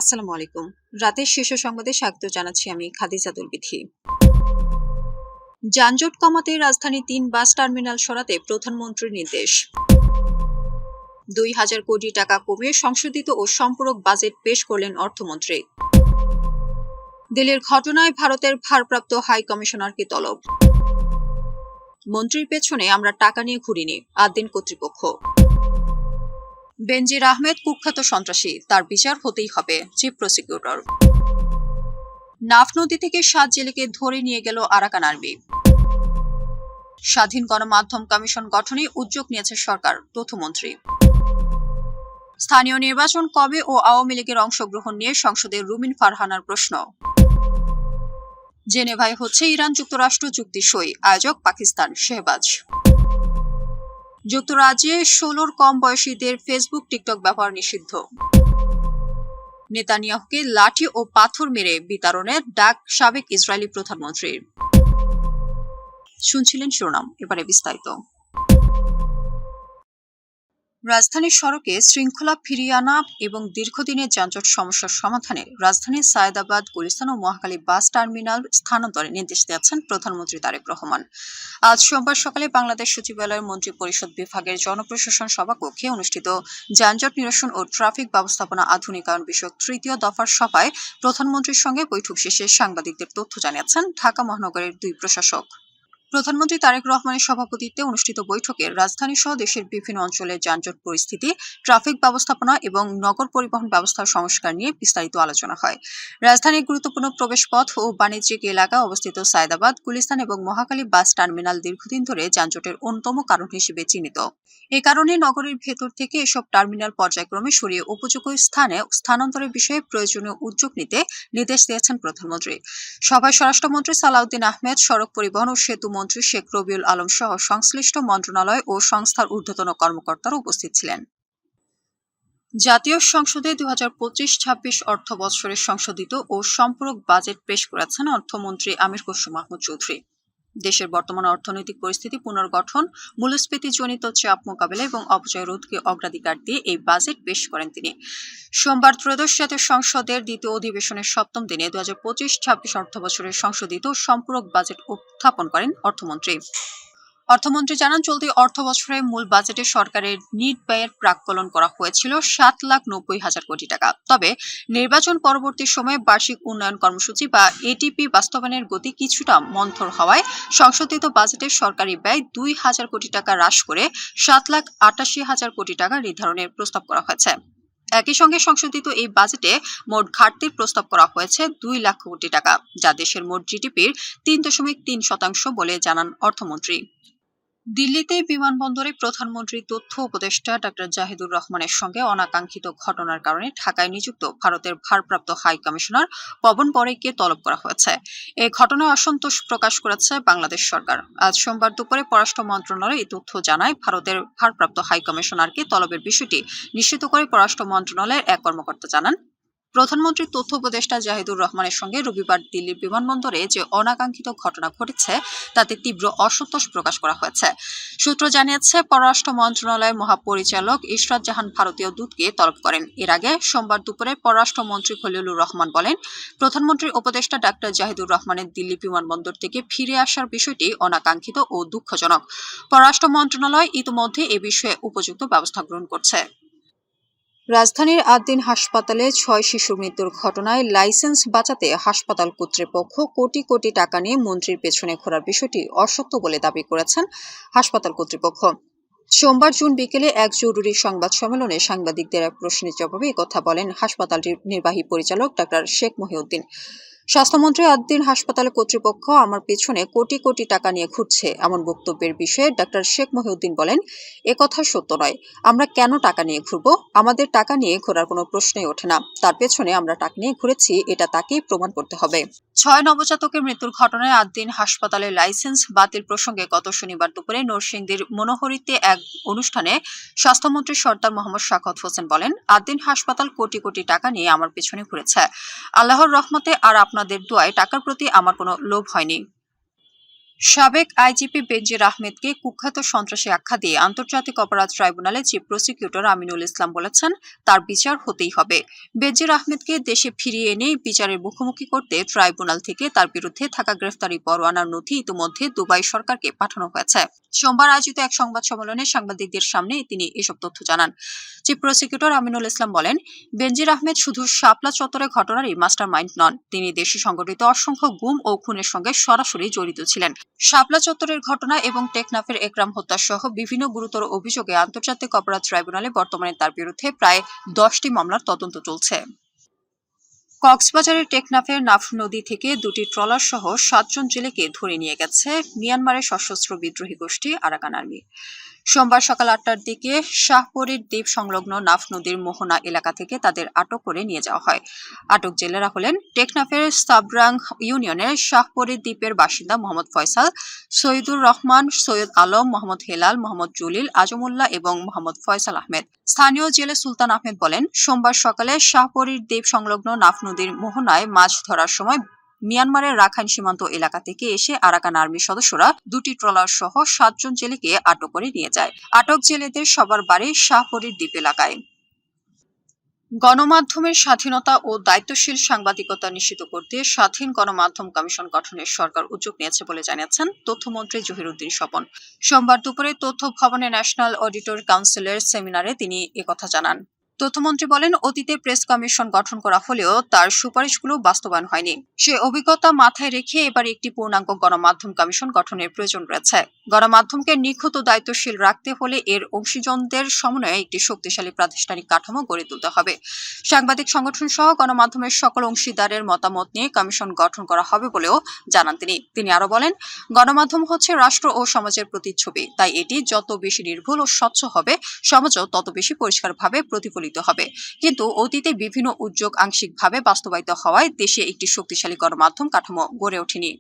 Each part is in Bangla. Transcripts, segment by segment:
আসসালামু আলাইকুম। রাতের শীর্ষ সংবাদে স্বাগত জানাচ্ছি আমি খাদিজাতুল বিথি। যানজট কমাতে রাজধানী ৩ বাস টার্মিনাল সরাতে প্রধানমন্ত্রীর নির্দেশ। ২,০০০ কোটি টাকা কমিয়ে সংশোধিত ও সম্পূরক বাজেট পেশ করলেন অর্থমন্ত্রী। দিল্লির ঘটনায় ভারতের ভারপ্রাপ্ত হাই কমিশনারকে তলব। মন্ত্রীর পেছনে আমরা টাকা নিয়ে ঘুরিনি, আদ্দিন কর্তৃপক্ষ। বেনজির আহমেদ কুখ্যাত সন্ত্রাসী, তার বিচার হতেই হবে, চিফ প্রসিকিউটর। নাফ নদী থেকে ৭ জেলেকে ধরে নিয়ে গেল আরাকান আর্মি। স্বাধীন গণমাধ্যম কমিশন গঠনে উদ্যোগ নিয়েছে সরকার, তথ্যমন্ত্রী। স্থানীয় নির্বাচন কবে ও আওয়ামী লীগের অংশগ্রহণ নিয়ে সংসদে রুমিন ফারহানার প্রশ্ন। জেনেভায় হচ্ছে ইরান যুক্তরাষ্ট্র চুক্তি সই, আয়োজক পাকিস্তান, শেহবাজ। যুক্তরাজ্যে ১৬-র কম বয়সীদের ফেসবুক টিকটক ব্যবহার নিষিদ্ধ। নেতানিয়াহুকে লাঠি ও পাথর মেরে বিতাড়নের ডাক সাবেক ইসরায়েলি প্রধানমন্ত্রীর। শুনছিলেন শিরোনাম, এবারে বিস্তারিত। রাজধানীর সড়কে শৃঙ্খলা ফিরিয়ে আনা এবং দীর্ঘদিনের যানজট সমস্যার সমাধানে রাজধানীর সায়েদাবাদ, গুলিস্তান ও মহাখালী বাস টার্মিনাল স্থানান্তরে নির্দেশ দিয়েছেন প্রধানমন্ত্রী তারেক রহমান। আজ সোমবার সকালে বাংলাদেশ সচিবালয়ের মন্ত্রী পরিষদ বিভাগের জনপ্রশাসন সভাকক্ষে অনুষ্ঠিত যানজট নিরসন ও ট্রাফিক ব্যবস্থাপনা আধুনিকায়ন বিষয়ক তৃতীয় দফার সভায় প্রধানমন্ত্রীর সঙ্গে বৈঠক শেষে সাংবাদিকদের তথ্য জানিয়েছেন ঢাকা মহানগরের ২ প্রশাসক। প্রধানমন্ত্রী তারেক রহমানের সভাপতিত্বে অনুষ্ঠিত বৈঠকে রাজধানী সহ দেশের বিভিন্ন অঞ্চলের যানজট পরিস্থিতি, ট্রাফিক ব্যবস্থাপনা এবং নগর পরিবহন ব্যবস্থার সংস্কার নিয়ে বিস্তারিত আলোচনা হয়। রাজধানীর গুরুত্বপূর্ণ প্রবেশপথ ও বাণিজ্যিক এলাকা অবস্থিত সায়েদাবাদ, গুলিস্তান এবং মহাখালী বাস টার্মিনাল দীর্ঘদিন ধরে যানজটের অন্যতম কারণ হিসেবে চিহ্নিত। এ কারণে নগরের ভেতর থেকে এসব টার্মিনাল পর্যায়ক্রমে সরিয়ে উপযোগ্য স্থানে স্থানান্তরের বিষয়ে প্রয়োজনীয় উদ্যোগ নিতে নির্দেশ দিয়েছেন প্রধানমন্ত্রী। সভায় স্বরাষ্ট্রমন্ত্রী সালাউদ্দিন আহমেদ, সড়ক পরিবহন ও সেতু মন্ত্রী শেখ রবিউল আলম সহ সংশ্লিষ্ট মন্ত্রণালয় ও সংস্থার ঊর্ধ্বতন কর্মকর্তারা উপস্থিত ছিলেন। জাতীয় সংসদে ২০২৫-২৬ অর্থ বছরের সংশোধিত ও সম্পূরক বাজেট পেশ করেছেন অর্থমন্ত্রী আমির খসরু মাহমুদ চৌধুরী। দেশের বর্তমান অর্থনৈতিক পরিস্থিতি পুনর্গঠন, মূল্যস্ফীতিজনিত চাপ মোকাবেলা এবং অপচয় রোধকে অগ্রাধিকার দিয়ে এই বাজেট পেশ করেন তিনি। সোমবার ত্রয়োদশ জাতীয় সংসদের দ্বিতীয় অধিবেশনের ৭ম দিনে ২০২৫-২৬ অর্থবছরের সংশোধিত সম্পূরক বাজেট উত্থাপন করেন অর্থমন্ত্রী। অর্থমন্ত্রী জানান, চলতি অর্থবছরে মূল বাজেটে সরকারের নিট ব্যয়ের প্রাক্কলন করা হয়েছিল ৭,৯০,০০০ কোটি টাকা। তবে নির্বাচন পরবর্তী সময়ে বার্ষিক উন্নয়ন কর্মসূচি বা এটিপি বাস্তবায়নের গতি কিছুটা মন্থর হওয়ায় সংশোধিত বাজেটে সরকারি ব্যয় ২,০০০ কোটি টাকা হ্রাস করে ৭,৮৮,০০০ কোটি টাকা নির্ধারণের প্রস্তাব করা হয়েছে। একই সঙ্গে সংশোধিত এই বাজেটে মোট ঘাটতির প্রস্তাব করা হয়েছে ২ লাখ কোটি টাকা, যা দেশের মোট জিডিপির ৩.৩% বলে জানান অর্থমন্ত্রী। দিল্লিতে বিমানবন্দরে প্রধানমন্ত্রী তথ্য উপদেষ্টা ডাক্তার জাহিদুর রহমানের সঙ্গে অনাকাঙ্ক্ষিত ঘটনার কারণে ঢাকায় নিযুক্ত ভারতের ভারপ্রাপ্ত হাই কমিশনার পবন বড়াইকে তলব করা হয়েছে। এই ঘটনায় অসন্তোষ প্রকাশ করেছে বাংলাদেশ সরকার। আজ সোমবার দুপুরে পররাষ্ট্র মন্ত্রণালয় এই তথ্য জানায়। ভারতের ভারপ্রাপ্ত হাই কমিশনারকে তলবের বিষয়টি নিশ্চিত করে পররাষ্ট্র মন্ত্রণালয়ের এক কর্মকর্তা জানান, প্রধানমন্ত্রীর তথ্য উপদেষ্টা জাহিদুর রহমানের সঙ্গে রবিবার দিল্লির বিমানবন্দরে যে অনাকাঙ্ক্ষিত ঘটনা ঘটেছে তাতে তীব্র অসন্তোষ প্রকাশ করা হয়েছে। সূত্র জানিয়েছে, পররাষ্ট্র মন্ত্রণালয়ের মহাপরিচালক ইশরাত জাহান ভারতীয় দূতকে তলব করেন। এর আগে সোমবার দুপুরে পররাষ্ট্রমন্ত্রী খলিলুর রহমান বলেন, প্রধানমন্ত্রীর উপদেষ্টা ডাক্তার জাহিদুর রহমানের দিল্লি বিমানবন্দর থেকে ফিরে আসার বিষয়টি অনাকাঙ্ক্ষিত ও দুঃখজনক। পররাষ্ট্র মন্ত্রণালয় ইতিমধ্যে এ বিষয়ে উপযুক্ত ব্যবস্থা গ্রহণ করছে। রাজধানীর আদ্দিন হাসপাতালে ৬ শিশুর মৃত্যুর ঘটনায় লাইসেন্স বাঁচাতে হাসপাতাল কর্তৃপক্ষ কোটি কোটি টাকা নিয়ে মন্ত্রীর পেছনে ঘোরার বিষয়টি অসত্য বলে দাবি করেছেন হাসপাতাল কর্তৃপক্ষ। সোমবার জুন বিকেলে এক জরুরি সংবাদ সম্মেলনে সাংবাদিকদের এক প্রশ্নের জবাবে একথা বলেন হাসপাতালটির নির্বাহী পরিচালক ডাক্তার শেখ মহিউদ্দিন। স্বাস্থ্যমন্ত্রী আদ্দিন হাসপাতাল কর্তৃপক্ষ আমার পেছনে কোটি কোটি টাকা নিয়ে ঘুরছে এমন বক্তব্যের বিষয়ে ডাক্তার শেখ মহিউদ্দিন বলেন, একথা সত্য নয়। আমরা কেন টাকা নিয়ে ঘুরবো? আমাদের টাকা নিয়ে ঘোরার কোনো প্রশ্নই ওঠে না। তার পেছনে আমরা টাকা নিয়ে ঘুরেছি, এটা তাকেই প্রমাণ করতে হবে। ৬ নবজাতকের মৃত্যুর ঘটনায় আদ্দিন হাসপাতালের লাইসেন্স বাতিল প্রসঙ্গে গত শনিবার দুপুরে নরসিংদীর মনোহরীতে এক অনুষ্ঠানে স্বাস্থ্যমন্ত্রী সর্দার মোহাম্মদ শাখাওয়াত হোসেন বলেন, আদ্দিন হাসপাতাল কোটি কোটি টাকা নিয়ে আমার পেছনে ঘুরেছে। আল্লাহর রহমতে আর আপনাদের দোয়ায় টাকার প্রতি আমার কোনো লোভ হয়নি। সাবেক আইজিপি বেনজির আহমেদকে কুখ্যাত সন্ত্রাসী আখ্যা দিয়ে আন্তর্জাতিক অপরাধ ট্রাইব্যুনালে চিফ প্রসিকিউটর আমিনুল ইসলাম বলেছেন, তার বিচার হতেই হবে। বেনজির আহমেদকে দেশে ফিরিয়ে এনে বিচারের মুখোমুখি করতে ট্রাইব্যুনাল থেকে তার বিরুদ্ধে থাকা গ্রেফতারি পরোয়ানার নথি ইতিমধ্যে দুবাই সরকারকে পাঠানো হয়েছে। সোমবার আয়োজিত এক সংবাদ সম্মেলনে সাংবাদিকদের সামনে তিনি এসব তথ্য জানান। চিফ প্রসিকিউটর আমিনুল ইসলাম বলেন, বেনজির আহমেদ শুধু শাপলা চত্বরে ঘটনারই মাস্টার মাইন্ড নন, তিনি দেশে সংঘটিত অসংখ্য গুম ও খুনের সঙ্গে সরাসরি জড়িত ছিলেন। শাপলা চত্বরের ঘটনা এবং টেকনাফের একরাম হত্যা সহ বিভিন্ন গুরুতর অভিযোগে আন্তর্জাতিক অপরাধ ট্রাইব্যুনালে বর্তমানে তার বিরুদ্ধে প্রায় 10টি মামলার তদন্ত চলছে। কক্সবাজারের টেকনাফের নাফ নদী থেকে 2টি ট্রলার সহ 7 জন জেলেকে ধরে নিয়ে গেছে মিয়ানমারের সশস্ত্র বিদ্রোহী গোষ্ঠী আরাকান আর্মি। সোমবার সকাল 8টার দিকে শাহপরীর দ্বীপ সংলগ্ন নাফ নদীর মোহনা এলাকা থেকে তাদের আটক করে নিয়ে যাওয়া হয়। আটক জেলেরা হলেন টেকনাফের সাবরাং ইউনিয়নের শাহপরীর দ্বীপের বাসিন্দা মোহাম্মদ ফয়সাল, সৈয়দুর রহমান, সৈয়দ আলম, মোহাম্মদ হেলাল, মোহাম্মদ জলিল, আজমুল্লাহ এবং মোহাম্মদ ফয়সাল আহমেদ। স্থানীয় জেলে সুলতান আহমেদ বলেন, সোমবার সকালে শাহপরীর দ্বীপ সংলগ্ন নাফ নদীর মোহনায় মাছ ধরার সময় মিয়ানমারের রাখাইন সীমান্ত এলাকা থেকে এসে আরাকান আর্মির সদস্যরা 2টি ট্রলার সহ 7 জন জেলেকে আটক করে নিয়ে যায়। আটক জেলেদের সবার বাড়ি শাহপরীর দ্বীপ এলাকায়। গণমাধ্যমের স্বাধীনতা ও দায়িত্বশীল সাংবাদিকতা নিশ্চিত করতে স্বাধীন গণমাধ্যম কমিশন গঠনের সরকার উদ্যোগ নিয়েছে বলে জানিয়েছেন তথ্যমন্ত্রী জহিরুদ্দিন স্বপন। সোমবার দুপুরে তথ্য ভবনে ন্যাশনাল অডিটর কাউন্সিলের সেমিনারে তিনি একথা জানান। তথ্যমন্ত্রী বলেন, অতীতে প্রেস কমিশন গঠন করা হলেও তার সুপারিশগুলো বাস্তবায়ন হয়নি। সে অভিজ্ঞতা মাথায় রেখে এবার একটি পূর্ণাঙ্গ গণমাধ্যম কমিশন গঠনের প্রয়োজন রয়েছে। গণমাধ্যমকে নিখুঁত ও দায়িত্বশীল রাখতে হলে এর অংশীজনদের সমন্বয়ে একটি শক্তিশালী প্রাতিষ্ঠানিক কাঠামো গড়ে তুলতে হবে। সাংবাদিক সংগঠন সহ গণমাধ্যমের সকল অংশীদারের মতামত নিয়ে কমিশন গঠন করা হবে বলেও জানান তিনি আরো বলেন, গণমাধ্যম হচ্ছে রাষ্ট্র ও সমাজের প্রতিচ্ছবি, তাই এটি যত বেশি নির্ভুল ও স্বচ্ছ হবে, সমাজও তত বেশি পরিষ্কারভাবে প্রতিফলিত হবে। কিন্তু অতীতে বিভিন্ন উদ্যোগ আংশিকভাবে বাস্তবায়িত হওয়ায় দেশে একটি শক্তিশালী গণমাধ্যম কাঠামো গড়ে ওঠেনি।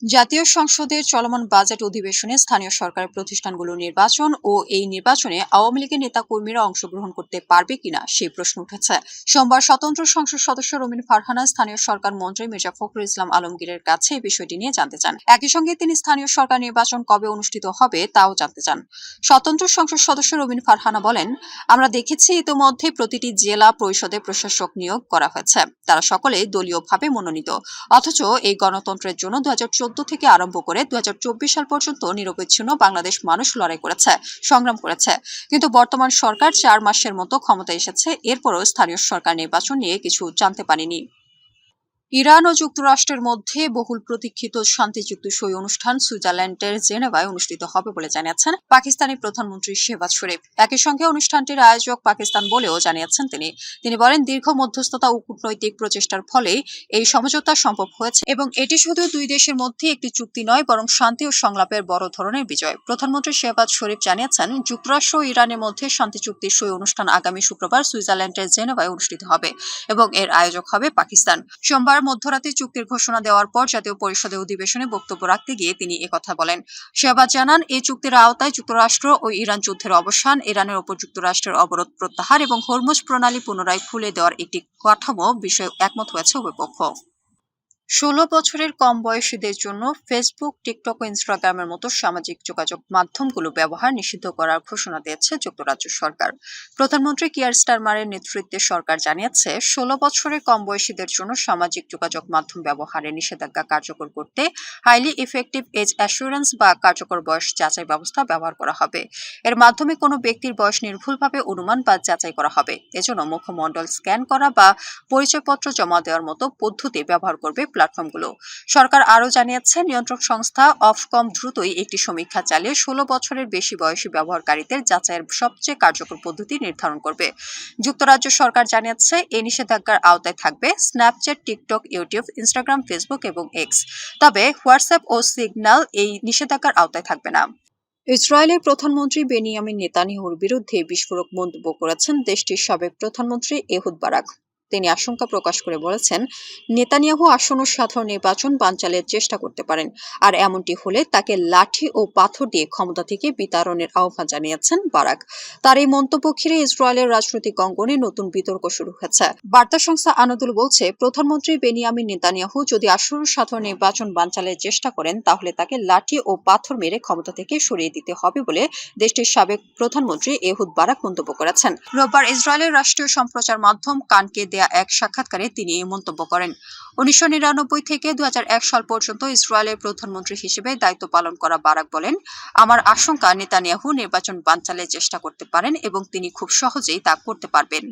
জাতীয় সংসদের চলমান বাজেট অধিবেশনে স্থানীয় সরকারের প্রতিষ্ঠানগুলোর নির্বাচন ও এই নির্বাচনে আওয়ামী লীগের নেতাকর্মীরা অংশগ্রহণ করতে পারবে কিনা সেই প্রশ্ন উঠেছে। সোমবার স্বতন্ত্র সংসদ সদস্য রুমিন ফারহানা স্থানীয় সরকার মন্ত্রী মির্জা ফখরুল ইসলাম আলমগীরের কাছে এই বিষয়টি নিয়ে জানতে চান। একই সঙ্গে তিনি স্থানীয় সরকার নির্বাচন কবে অনুষ্ঠিত হবে তাও জানতে চান। স্বতন্ত্র সংসদ সদস্য রুমিন ফারহানা বলেন, আমরা দেখেছি ইতোমধ্যে প্রতিটি জেলা পরিষদে প্রশাসক নিয়োগ করা হয়েছে, তারা সকলে দলীয়ভাবে মনোনীত। অথচ এই গণতন্ত্রের জন্য 2014 থেকে আরম্ভ করে 2024 সাল পর্যন্ত নিরবচ্ছিন্ন বাংলাদেশ মানুষ লড়াই করেছে, সংগ্রাম করেছে। কিন্তু বর্তমান সরকার 4 মাসের মতো ক্ষমতায় এসেছে, এরপরও স্থানীয় সরকার নির্বাচন নিয়ে কিছু জানতে পারেনি। ইরান ও যুক্তরাষ্ট্রের মধ্যে বহুল প্রতীক্ষিত শান্তি চুক্তি সই অনুষ্ঠান সুইজারল্যান্ডের জেনেভায় অনুষ্ঠিত হবে বলে জানিয়েছেন পাকিস্তানি প্রধানমন্ত্রী শেহবাজ শরীফ। একই সঙ্গে অনুষ্ঠানটির আয়োজক পাকিস্তান বলেও জানিয়েছেন তিনি বলেন, দীর্ঘ মধ্যস্থতা ও কূটনৈতিক প্রচেষ্টার ফলে এই সমঝোতা সম্ভব হয়েছে এবং এটি শুধু দুই দেশের মধ্যে একটি চুক্তি নয়, বরং শান্তি ও সংলাপের বড় ধরনের বিজয়। প্রধানমন্ত্রী শেহবাজ শরীফ জানিয়েছেন, যুক্তরাষ্ট্র ও ইরানের মধ্যে শান্তি চুক্তির সই অনুষ্ঠান আগামী শুক্রবার সুইজারল্যান্ডের জেনেভায় অনুষ্ঠিত হবে এবং এর আয়োজক হবে পাকিস্তান। সোমবার মধ্যরাতে চুক্তির ঘোষণা দেওয়ার পর জাতীয় পরিষদের অধিবেশনে বক্তব্য রাখতে গিয়ে তিনি একথা বলেন। শেহবাজ জানান, এই চুক্তির আওতায় যুক্তরাষ্ট্র ও ইরান যুদ্ধের অবসান, ইরানের ওপর যুক্তরাষ্ট্রের অবরোধ প্রত্যাহার এবং হরমুজ প্রণালী পুনরায় খুলে দেওয়ার একটি কাঠামো বিষয়ে একমত হয়েছে উভয় পক্ষ। 16 বছরের কম বয়সীদের জন্য ফেসবুক, টিকটক ও ইনস্টাগ্রামের মতো সামাজিক যোগাযোগ মাধ্যমগুলো ব্যবহার নিষিদ্ধ করার ঘোষণা দিয়েছে যুক্তরাজ্য সরকার। প্রধানমন্ত্রী কিয়ার স্টারমারের নেতৃত্বে সরকার জানিয়েছে, 16 বছরের কম বয়সীদের জন্য সামাজিক যোগাযোগ মাধ্যম ব্যবহারে নিষেধাজ্ঞা কার্যকর করতে হাইলি ইফেক্টিভ এজ অ্যাসুরেন্স বা কার্যকর বয়স যাচাই ব্যবস্থা ব্যবহার করা হবে। এর মাধ্যমে কোনো ব্যক্তির বয়স নির্ভুলভাবে অনুমান বা যাচাই করা হবে। এজন্য মুখমণ্ডল স্ক্যান করা বা পরিচয়পত্র জমা দেওয়ার মতো পদ্ধতি ব্যবহার করবে প্ল্যাটফর্মগুলো। সরকার আরও জানিয়েছে, নিয়ন্ত্রক সংস্থা অফকম দ্রুতই একটি সমীক্ষা চালিয়ে 16 বছরের বেশি বয়সী ব্যবহারকারীদের যাচাইয়ের সবচেয়ে কার্যকর পদ্ধতি নির্ধারণ করবে। যুক্তরাজ্য সরকার জানিয়েছে, এই নিষেধাজ্ঞার আওতায় থাকবে Snapchat, TikTok, YouTube, Instagram, Facebook এবং এক্স। তবে হোয়াটসঅ্যাপ ও সিগন্যাল এই নিষেধাজ্ঞার আওতায় থাকবে না। ইসরায়েলের প্রধানমন্ত্রী বেনিয়ামিন নেতানিয়াহুর বিরুদ্ধে বিস্ফোরক মন্তব্য করেছেন দেশটির সাবেক প্রধানমন্ত্রী এহুদ বারাক। তিনি আশঙ্কা প্রকাশ করে বলেছেন, নেতানিয়াহু আসন্ন সাধারণ নির্বাচন বানচালের চেষ্টা করতে পারেন, আর এমনটি হলে তাকে লাঠি ও পাথর দিয়ে ক্ষমতা থেকে বিতাড়নের আহ্বান জানিয়েছেন বারাক। তার এই মন্তব্য ঘিরে ইসরায়েলের রাজনৈতিক অঙ্গনে নতুন বিতর্ক শুরু হয়েছে। বার্তা সংস্থা আনাদুল বলছে, প্রধানমন্ত্রী বেনিয়ামিন নেতানিয়াহু যদি আসন্ন সাধারণ নির্বাচন বানচালের চেষ্টা করেন তাহলে তাকে লাঠি ও পাথর মেরে ক্ষমতা থেকে সরিয়ে দিতে হবে বলে দেশটির সাবেক প্রধানমন্ত্রী এহুদ বারাক মন্তব্য করেছেন। রোববার ইসরায়েলের রাষ্ট্রীয় সম্প্রচার মাধ্যম কানকে দেয়া এক সাক্ষাৎকারে তিনি এই মন্তব্য করেন। 1999 থেকে 2001 সাল পর্যন্ত ইসরায়েলের প্রধানমন্ত্রী হিসেবে দায়িত্ব পালন করা বারাক বলেন, আমার আশঙ্কা নেতানিয়াহু নির্বাচন বানচালের চেষ্টা করতে পারেন এবং তিনি খুব সহজেই তা করতে পারবেন।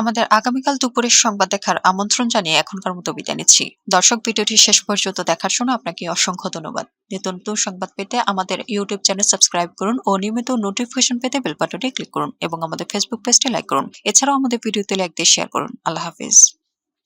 আমাদের আগামীকাল দুপুরের সংবাদ দেখার আমন্ত্রণ জানিয়ে এখনকার মতো বিদায় নিচ্ছি। দর্শক, ভিডিওটি শেষ পর্যন্ত দেখার জন্য আপনাকে অসংখ্য ধন্যবাদ। নিত্য নতুন সংবাদ পেতে আমাদের ইউটিউব চ্যানেল সাবস্ক্রাইব করুন ও নিয়মিত নোটিফিকেশন পেতে বেল বাটনে ক্লিক করুন এবং আমাদের ফেসবুক পেজটি লাইক করুন। এছাড়াও আমাদের ভিডিওতে লাইক দিয়ে শেয়ার করুন। আল্লাহ হাফিজ।